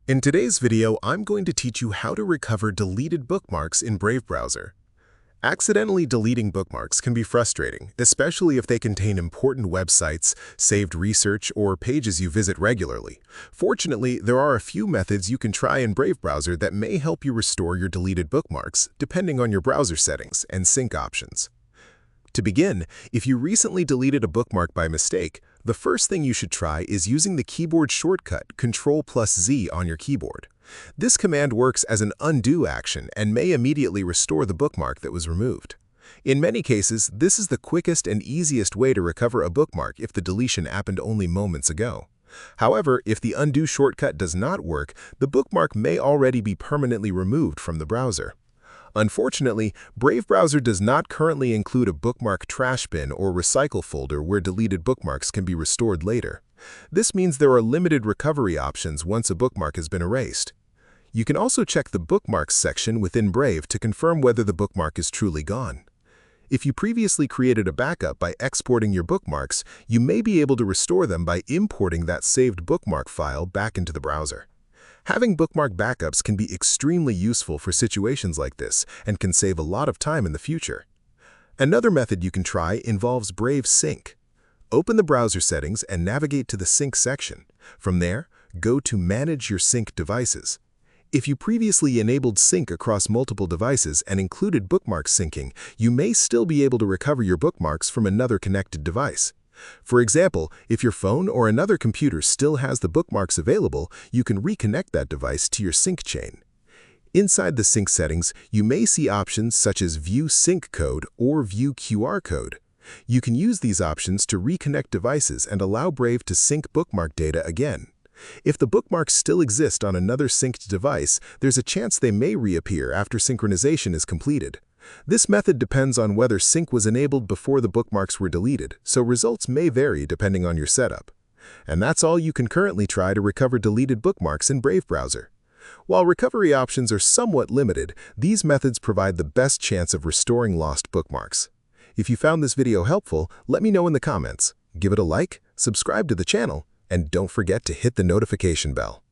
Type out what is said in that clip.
In today's video, I'm going to teach you how to recover deleted bookmarks in Brave browser. Accidentally deleting bookmarks can be frustrating, especially if they contain important websites, saved research, or pages you visit regularly. Fortunately, there are a few methods you can try in Brave browser that may help you restore your deleted bookmarks, depending on your browser settings and sync options. To begin, if you recently deleted a bookmark by mistake, the first thing you should try is using the keyboard shortcut Ctrl+Z on your keyboard. This command works as an undo action and may immediately restore the bookmark that was removed. In many cases, this is the quickest and easiest way to recover a bookmark if the deletion happened only moments ago. However, if the undo shortcut does not work, the bookmark may already be permanently removed from the browser. Unfortunately, Brave browser does not currently include a bookmark trash bin or recycle folder where deleted bookmarks can be restored later. This means there are limited recovery options once a bookmark has been erased. You can also check the Bookmarks section within Brave to confirm whether the bookmark is truly gone. If you previously created a backup by exporting your bookmarks, you may be able to restore them by importing that saved bookmark file back into the browser. Having bookmark backups can be extremely useful for situations like this and can save a lot of time in the future. Another method you can try involves Brave Sync. Open the browser settings and navigate to the Sync section. From there, go to Manage your sync devices. If you previously enabled sync across multiple devices and included bookmark syncing, you may still be able to recover your bookmarks from another connected device. For example, if your phone or another computer still has the bookmarks available, you can reconnect that device to your sync chain. Inside the sync settings, you may see options such as View Sync Code or View QR Code. You can use these options to reconnect devices and allow Brave to sync bookmark data again. If the bookmarks still exist on another synced device, there's a chance they may reappear after synchronization is completed. This method depends on whether sync was enabled before the bookmarks were deleted, so results may vary depending on your setup. And that's all you can currently try to recover deleted bookmarks in Brave browser. While recovery options are somewhat limited, these methods provide the best chance of restoring lost bookmarks. If you found this video helpful, let me know in the comments. Give it a like, subscribe to the channel, and don't forget to hit the notification bell.